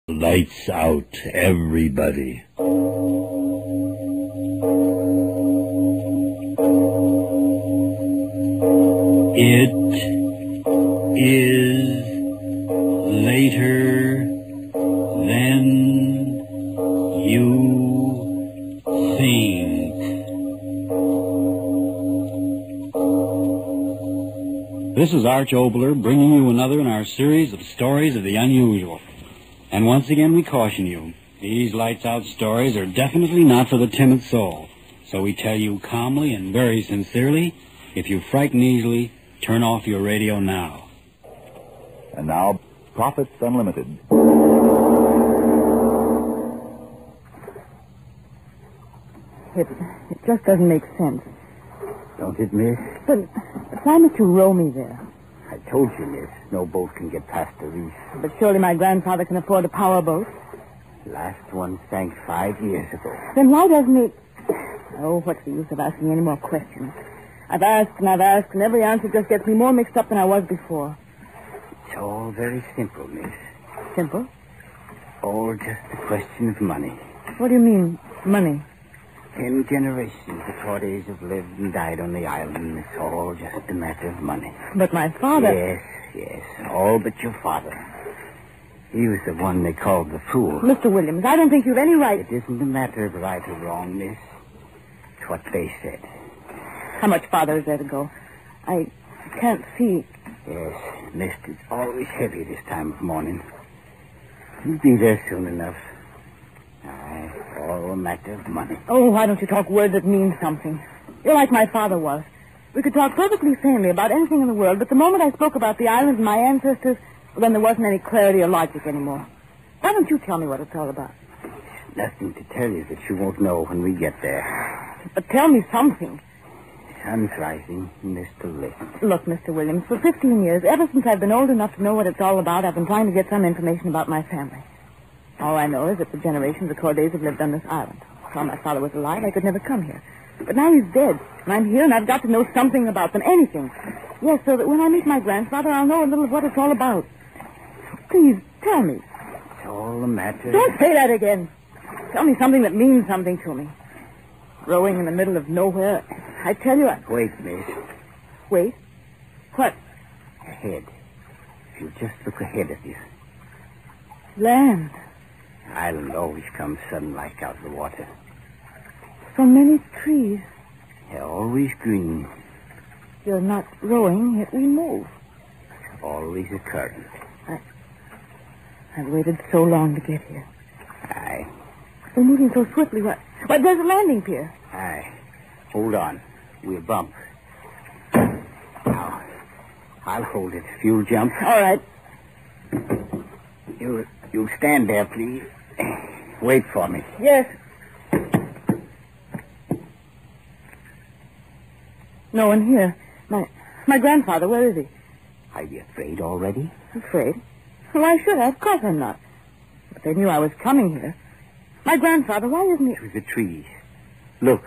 Lights out, everybody. It is later than you think. This is Arch Obler bringing you another in our series of stories of the unusual. And once again we caution you, these lights-out stories are definitely not for the timid soul. So we tell you calmly and very sincerely, if you frighten easily, turn off your radio now. And now, Profits Unlimited. It just doesn't make sense. Don't it, miss? But why must you row me there? I told you, miss, no boat can get past the reef. But surely my grandfather can afford a power boat. Last one sank 5 years ago. Then why doesn't he... Oh, what's the use of asking any more questions? I've asked, and every answer just gets me more mixed up than I was before. It's all very simple, miss. Simple? All just a question of money. What do you mean, money? 10 generations the Cordays have lived and died on the island. It's all just a matter of money. But my father... Yes, all but your father. He was the one they called the fool. Mr. Williams, I don't think you've any right... It isn't a matter of right or wrong, miss. It's what they said. How much farther is there to go? I can't see. Yes, mist is always heavy this time of morning. You'll be there soon enough. Aye, all a matter of money. Oh, why don't you talk words that mean something? You're like my father was. We could talk perfectly sanely about anything in the world, but the moment I spoke about the island and my ancestors, well, then there wasn't any clarity or logic anymore. Why don't you tell me what it's all about? There's nothing to tell you that you won't know when we get there. But tell me something. Sun's rising, Mr. Listen. Look, Mr. Williams, for 15 years, ever since I've been old enough to know what it's all about, I've been trying to get some information about my family. All I know is that for generations the Cordays have lived on this island. While my father was alive, I could never come here. But now he's dead, and I'm here, and I've got to know something about them, anything. Yes, so that when I meet my grandfather, I'll know a little of what it's all about. Please, tell me. It's all a matter... Don't say that again. Tell me something that means something to me. Rowing in the middle of nowhere, I tell you... Wait, miss. Wait? What? Ahead. If you just look ahead of you. Land. Island always comes sudden like out of the water. So many trees. They're always green. You're not rowing, yet we move. Always a current. I've waited so long to get here. Aye. We're moving so swiftly. Why, there's a landing pier. Aye. Hold on. We'll bump. Now, I'll hold it. Fuel jump. All right. You stand there, please. Wait for me. Yes. No one here. My grandfather, where is he? Are you afraid already? Afraid? Why should I? Of course I'm not. But they knew I was coming here. My grandfather, why isn't he... Through the trees. Look.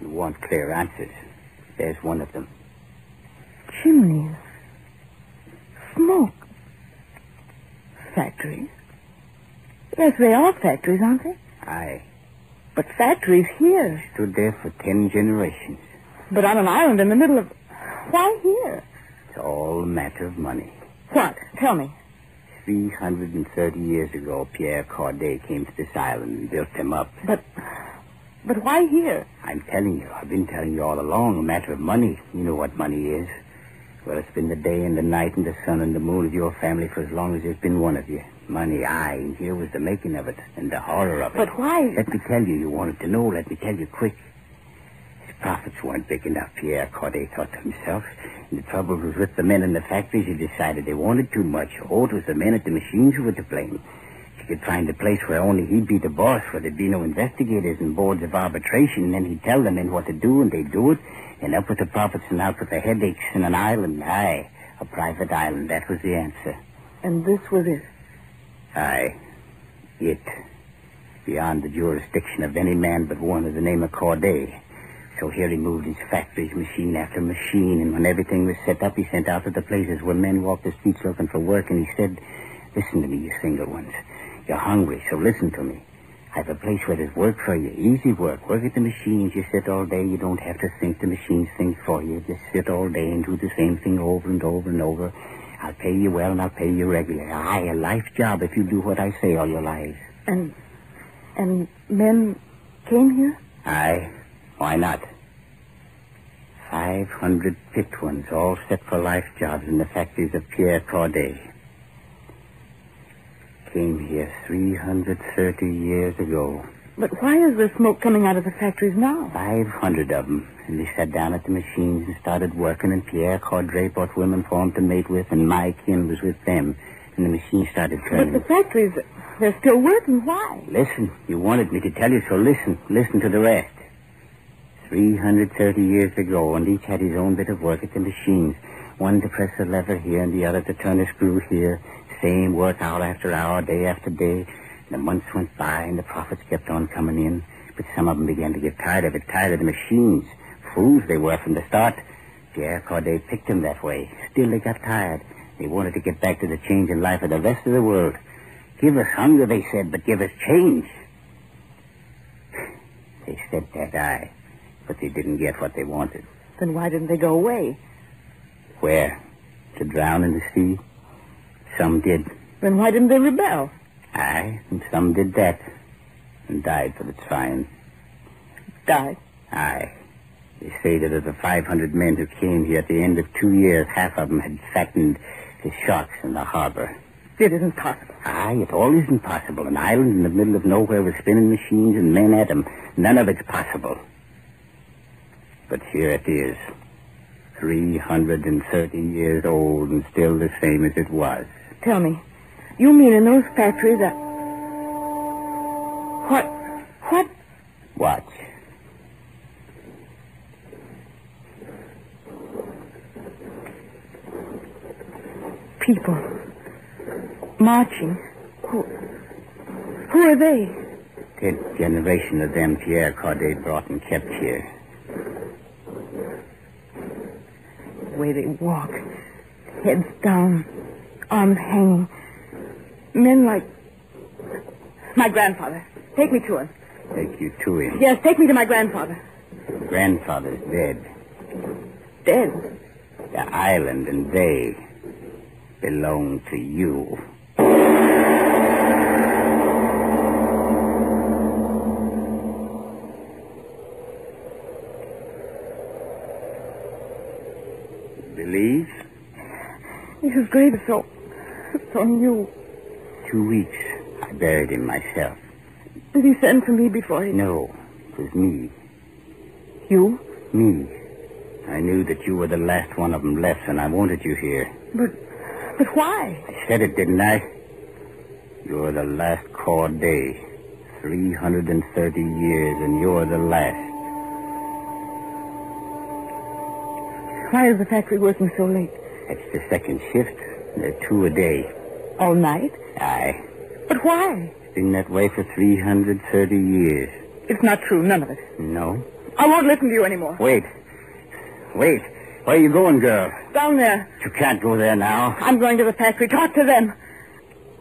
You want clear answers. There's one of them. Chimneys. Smoke. Factories. Yes, they are factories, aren't they? Aye. But factories here. Stood there for 10 generations. But on an island in the middle of... Why here? It's all a matter of money. What? Tell me. 330 years ago, Pierre Corday came to this island and built them up. But why here? I'm telling you. I've been telling you all along. A matter of money. You know what money is. Well, it's been the day and the night and the sun and the moon of your family for as long as there's been one of you. Money, aye, and here was the making of it and the horror of it. But why? Let me tell you. You wanted to know. Let me tell you quick. His profits weren't big enough, Pierre Corday thought to himself. And the trouble was with the men in the factories who decided they wanted too much. Oh, it was the men at the machines who were to blame. He could find a place where only he'd be the boss, where there'd be no investigators and boards of arbitration, and then he'd tell the men what to do, and they'd do it. And up with the profits and out with the headaches in an island. Aye, a private island. That was the answer. And this was it? Aye. It. Beyond the jurisdiction of any man but one of the name of Corday. So here he moved his factories, machine after machine, and when everything was set up, he sent out to the places where men walked the streets looking for work, and he said Listen to me, you single ones. You're hungry, so listen to me. I have a place where there's work for you. Easy work. Work at the machines. You sit all day. You don't have to think. The machines think for you. Just sit all day and do the same thing over and over and over. I'll pay you well and I'll pay you regular. Aye, a life job if you do what I say all your lives. And men came here? Aye. Why not? 500 picked ones, all set for life jobs in the factories of Pierre Corday. Came here 330 years ago. But why is there smoke coming out of the factories now? 500 of them. And they sat down at the machines and started working, and Pierre Corday bought women for him to mate with, and my kin was with them. And the machines started turning. But the factories, they're still working. Why? Listen, you wanted me to tell you, so listen. Listen to the rest. 330 years ago, and each had his own bit of work at the machines. One to press a lever here, and the other to turn a screw here. Same work hour after hour, day after day. And the months went by, and the profits kept on coming in. But some of them began to get tired of it, tired of the machines. Fools they were from the start. Pierre Corday picked them that way. Still, they got tired. They wanted to get back to the change in life of the rest of the world. Give us hunger, they said, but give us change. They said that, aye. But they didn't get what they wanted. Then why didn't they go away? Where? To drown in the sea? Some did. Then why didn't they rebel? Aye, and some did that. And died for the trying. Died? Aye. They say that of the 500 men who came here at the end of 2 years, half of them had fattened the sharks in the harbor. It isn't possible. Aye, it all isn't possible. An island in the middle of nowhere with spinning machines and men at them. None of it's possible. But here it is. 330 years old and still the same as it was. Tell me, you mean in those factories that... What? Watch. People. Marching. Who are they? 10th generation of them Pierre Corday brought and kept here. The way they walk. Heads down. Arms hanging. Men like... My grandfather. Take me to him. Take you to him? Yes, take me to my grandfather. Grandfather's dead. Dead? The island and they belong to you. Believe? Mrs. Graves, so new. 2 weeks. I buried him myself. Did he send for me before he... No, it was me. You? Me. I knew that you were the last one of them left, and I wanted you here. But why? I said it, didn't I? You're the last Corday. 330 years, and you're the last. Why is the factory working so late? It's the second shift. There are 2 a day. All night? Aye. But why? It's been that way for 330 years. It's not true, none of it. No? I won't listen to you anymore. Wait. Where are you going, girl? Down there. You can't go there now. I'm going to the factory. Talk to them.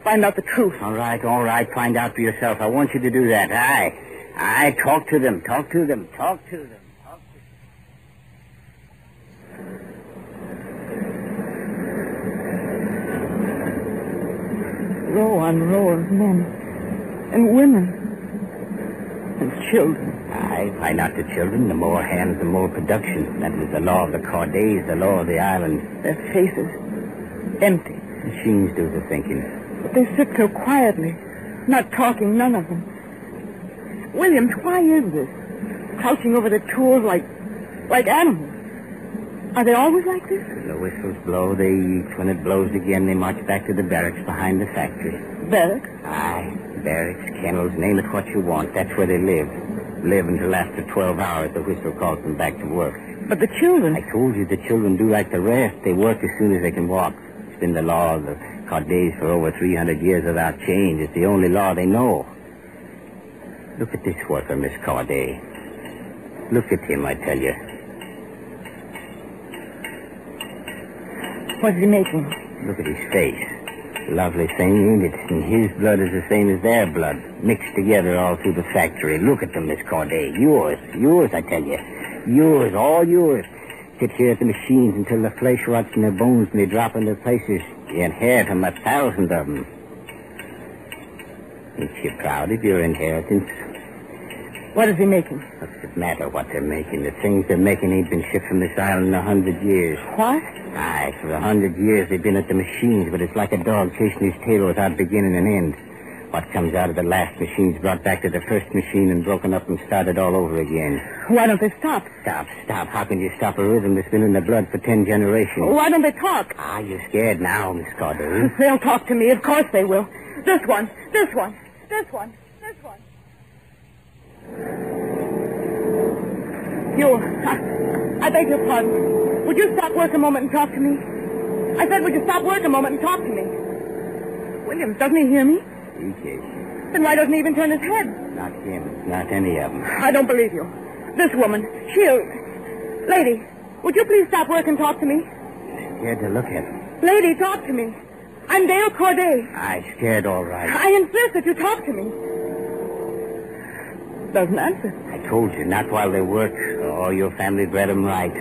Find out the truth. All right. Find out for yourself. I want you to do that. Aye. Talk to them. Row on row of men. And women. And children. Aye, find out the children. The more hands, the more production. That was the law of the Cordays, the law of the island. Their faces. Empty. Machines do the thinking. But they sit so quietly. Not talking, none of them. Williams, why is this? Crouching over the tools like animals. Are they always like this? When the whistles blow, they eat. When it blows again, they march back to the barracks behind the factory. Barracks? Aye, barracks, kennels, name it what you want. That's where they live. Live until after 12 hours the whistle calls them back to work. But the children... I told you the children do like the rest. They work as soon as they can walk. It's been the law of the Cordays for over 300 years without change. It's the only law they know. Look at this worker, Miss Corday. Look at him, I tell you. What's he making? Look at his face. Lovely thing, ain't it? And his blood is the same as their blood, mixed together all through the factory. Look at them, Miss Corday. Yours, I tell you. Yours, all yours. Sit here at the machines until the flesh rots in their bones and they drop in their places. You inherit them, 1,000 of them. Ain't you proud of your inheritance? What is he making? What's it matter what they're making? The things they're making ain't been shipped from this island in 100 years. What? Aye, for 100 years they've been at the machines, but it's like a dog chasing his tail without beginning and end. What comes out of the last machine's brought back to the first machine and broken up and started all over again. Why don't they stop? Stop. How can you stop a rhythm that's been in the blood for 10 generations? Why don't they talk? Ah, you're scared now, Miss Corday. They'll talk to me. Of course they will. This one. I beg your pardon. Would you stop work a moment and talk to me? I said, would you stop work a moment and talk to me? Williams, doesn't he hear me? He can. Then why doesn't he even turn his head? Not him. Not any of them. I don't believe you. This woman, Lady, would you please stop work and talk to me? Scared to look at him. Lady, talk to me. I'm Dale Corday. I scared all right. I insist that you talk to me. Doesn't answer. I told you, not while they work. Oh, your family bred 'em right.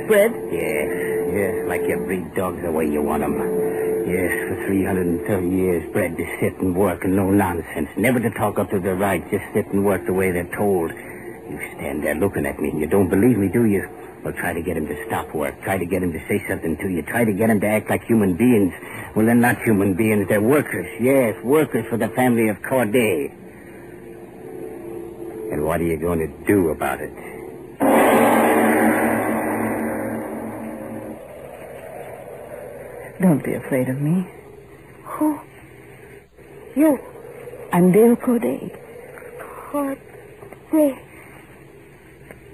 Bred? Yes, like you breed dogs the way you want 'em. Yes, for 330 years, bred to sit and work and no nonsense. Never to talk up to their right, just sit and work the way they're told. You stand there looking at me. You don't believe me, do you? Well, try to get him to stop work. Try to get him to say something to you. Try to get him to act like human beings. Well, they're not human beings. They're workers. Yes, workers for the family of Corday. And what are you going to do about it? Don't be afraid of me. Who? You. I'm Dale Corday. Corday.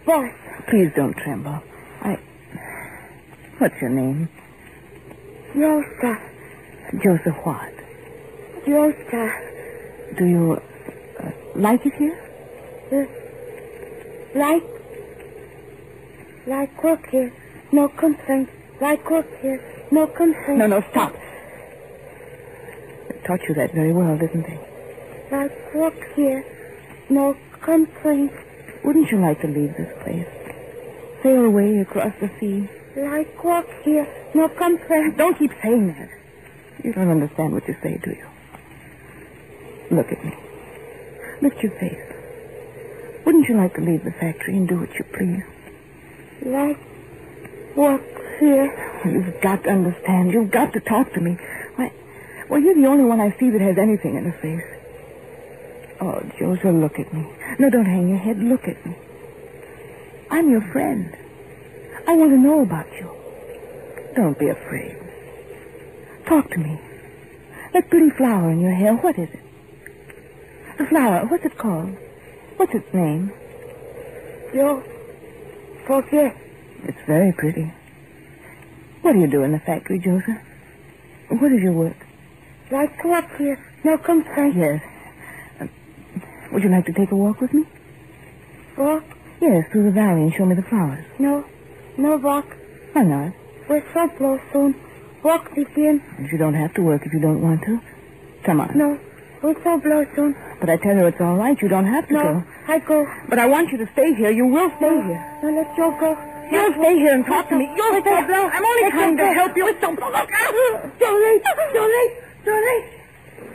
Boss. Please don't tremble. What's your name? Joseph. Joseph what? Joseph. Do you like it here? Like work here. No complaints. Like work here. No complaints. No, stop. They taught you that very well, didn't they? Like work here. No complaints. Wouldn't you like to leave this place? Sail away across the sea? Like work here. No complaints. Don't keep saying that. You don't understand what you say, do you? Look at me. Lift your face. Wouldn't you like to leave the factory and do what you please? Like work here. You've got to understand. You've got to talk to me. Well, you're the only one I see that has anything in his face. Oh, Joseph, look at me. No, don't hang your head. Look at me. I'm your friend. I want to know about you. Don't be afraid. Talk to me. That pretty flower in your hair, what is it? The flower, what's it called? What's its name? You forget. It's very pretty. What do you do in the factory, Joseph? What is your work? Like work here. No complaints. Yes. Would you like to take a walk with me? Walk? Yes, through the valley and show me the flowers. No walk. Why not? Whistle blow soon. Walk begin. You don't have to work if you don't want to. Come on. No, whistle blow soon. But I tell you it's all right. You don't have to No, go. I go. But I want you to stay here. You will stay here. No, let Joe go. You'll stay here and talk to me. You'll stay. I'm only trying to help you. Whistle blow. Look out. Jolie.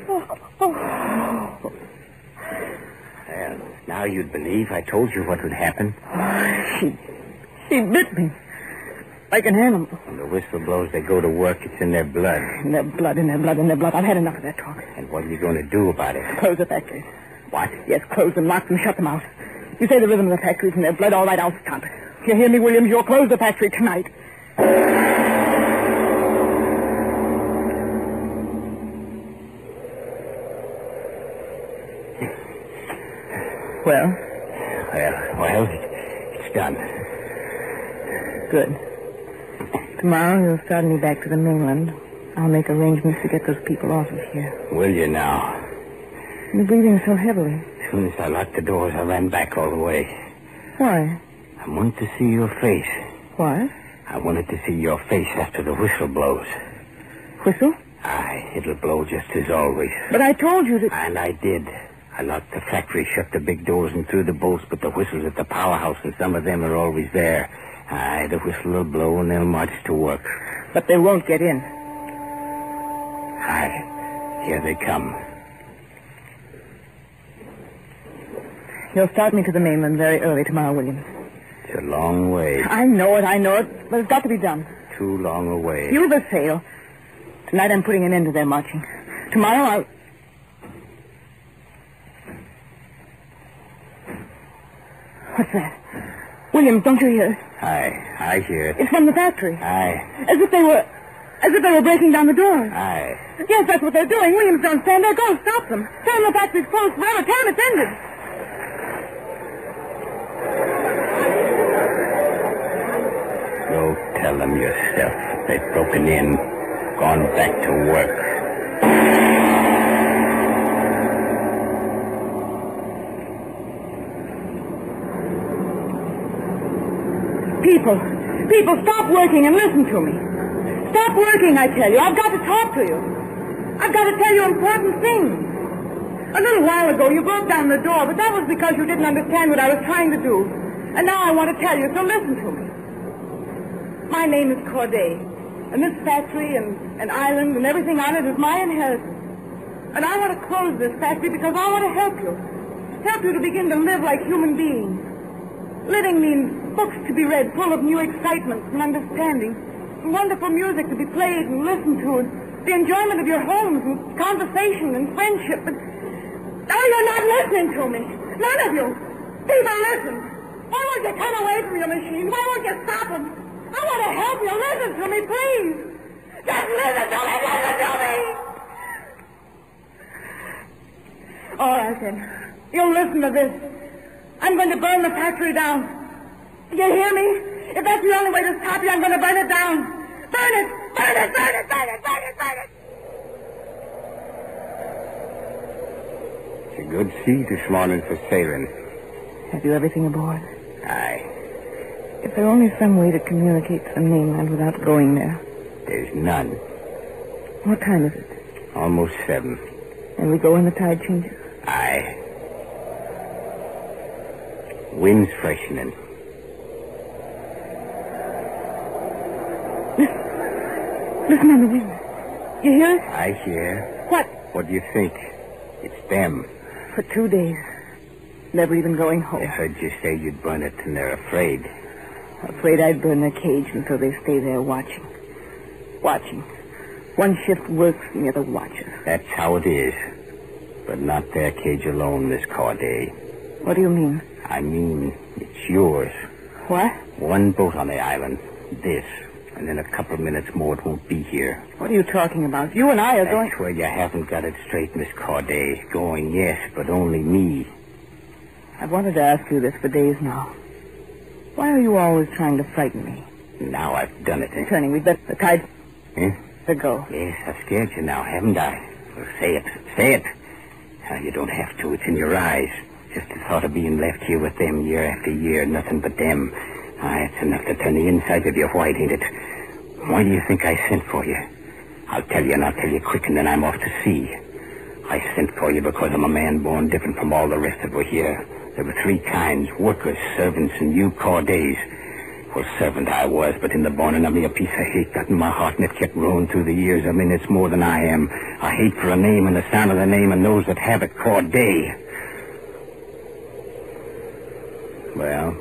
Oh. Well, now you'd believe I told you what would happen. She bit me. Like an animal. When the whistle blows, they go to work. It's in their blood. In their blood. I've had enough of that talk. And what are you going to do about it? Close the factories. What? Yes, close them, lock them, shut them out. You say the rhythm of the factory's in their blood. All right, I'll stop it. You hear me, Williams? You'll close the factory tonight. Well? Well, it's done. Good. Tomorrow you'll start me back to the mainland. I'll make arrangements to get those people off of here. Will you now? You're breathing so heavily. As soon as I locked the doors, I ran back all the way. Why? I wanted to see your face. What? I wanted to see your face after the whistle blows. Whistle? Aye, it'll blow just as always. But I told you to... And I did. I locked the factory, shut the big doors, and threw the bolts, but the whistles at the powerhouse, and some of them are always there. Aye, the whistle will blow, and they'll march to work. But they won't get in. Aye, here they come. You'll start me to the mainland very early tomorrow, William. It's a long way. I know it, but it's got to be done. Too long a way. You've a sail. Tonight I'm putting an end to their marching. Tomorrow I'll... What's that? William, don't you hear it? Aye, I hear it. It's from the factory. Aye. As if they were breaking down the doors. Aye. Yes, that's what they're doing. Williams, don't stand there. Go, stop them. Tell them the factory's closed forever. Tell them it's ended. Go tell them yourself. They've broken in, gone back to work. People, stop working and listen to me. Stop working, I tell you. I've got to talk to you. I've got to tell you important things. A little while ago, you broke down the door, but that was because you didn't understand what I was trying to do. And now I want to tell you, so listen to me. My name is Corday, and this factory and island and everything on it is my inheritance. And I want to close this factory because I want to help you. Help you to begin to live like human beings. Living means books to be read full of new excitements and understanding, and wonderful music to be played and listened to, and the enjoyment of your homes and conversation and friendship. But now you're not listening to me. None of you. People, listen. Why won't you come away from your machines? Why won't you stop them? I want to help you. Listen to me, please. Just listen to me. Listen to me. All right, then. You'll listen to this. I'm going to burn the factory down. You hear me? If that's the only way to stop you, I'm going to burn it down. Burn it! Burn it! Burn it! Burn it! Burn it! Burn it! It's a good sea this morning for sailing. Have you everything aboard? Aye. Is there only some way to communicate to the mainland without going there? There's none. What time is it? Almost 7. And we go when the tide changes? Aye. Wind's freshening. Listen on the wind. You hear it? I hear. What? What do you think? It's them. For 2 days. Never even going They home. heard you say you'd burn it, and they're afraid. Afraid I'd burn their cage until they stay there watching. Watching. One shift works and the other watches. That's how it is. But not their cage alone, Miss Corday. What do you mean? I mean, it's yours. What? One boat on the island. This. And in a couple of minutes more, it won't be here. What are you talking about? You and I are going... That's where you haven't got it straight, Miss Corday. Going, yes, but only me. I've wanted to ask you this for days now. Why are you always trying to frighten me? Now I've done it. Turning, we'd better... The tide... Huh? Go. Yes, I've scared you now, haven't I? Well, say it. Say it. You don't have to. It's in your eyes. Just the thought of being left here with them year after year, nothing but them. It's enough to turn the inside of you white, ain't it? Why do you think I sent for you? I'll tell you, and I'll tell you quick, and then I'm off to sea. I sent for you because I'm a man born different from all the rest that were here. There were 3 kinds, workers, servants, and you Cordays. Well, servant I was, but in the borning of me a piece of hate got in my heart, and it kept growing through the years. I mean, it's more than I am. A hate for a name and the sound of the name and those that have it, Corday. Well,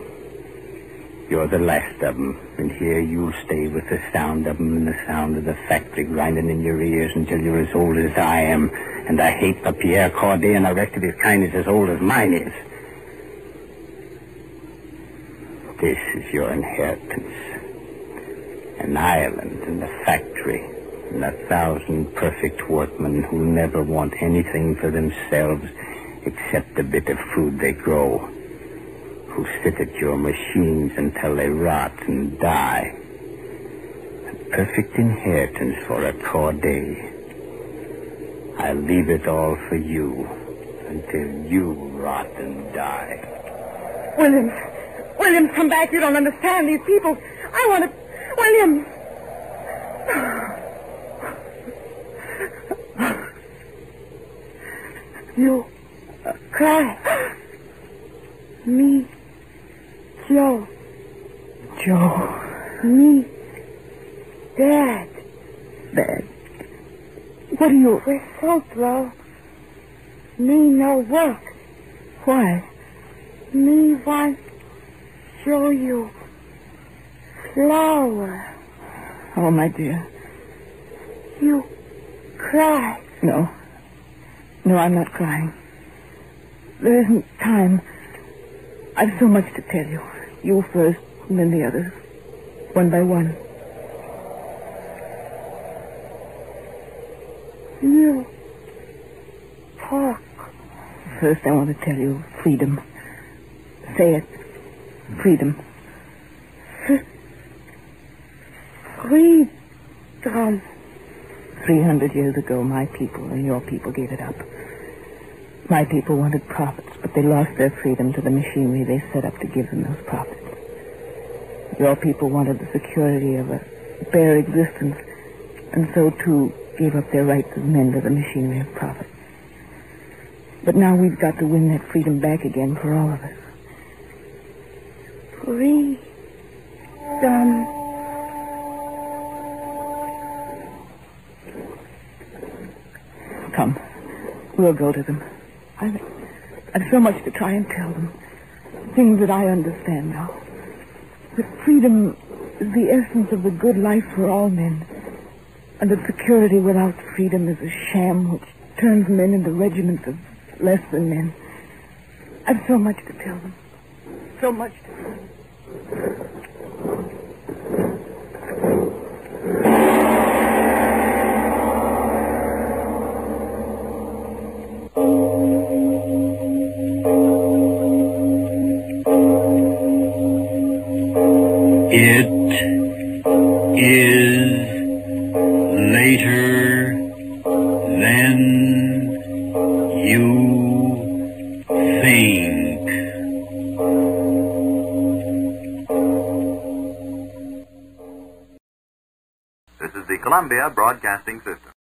you're the last of them, and here you'll stay with the sound of them and the sound of the factory grinding in your ears until you're as old as I am. And I hate for Pierre Corday and the rest of his kind is as old as mine is. This is your inheritance. An island and a factory and 1,000 perfect workmen who never want anything for themselves except the bit of food they grow, who sit at your machines until they rot and die. A perfect inheritance for a Corday. I'll leave it all for you until you rot and die. William, come back. You don't understand these people. I want to... William! You cry. Me, Joe. Joe. Me, Dad. Dad. What are you... We're so slow. Me no work. Why? Me want show you flower. Oh, my dear. You cry. No. No, I'm not crying. There isn't time. I've so much to tell you. You first, and then the others. One by one. You talk. First, I want to tell you freedom. Say it. Freedom. Freedom. 300 years ago, my people and your people gave it up. My people wanted profits, but they lost their freedom to the machinery they set up to give them those profits. Your people wanted the security of a bare existence, and so, too, gave up their rights as men to the machinery of profit. But now we've got to win that freedom back again for all of us. Freedom. Come. We'll go to them. I've so much to try and tell them. Things that I understand now. That freedom is the essence of the good life for all men. And that security without freedom is a sham which turns men into regiments of less than men. I've so much to tell them. So much to tell them. It is later than you think. This is the Columbia Broadcasting System.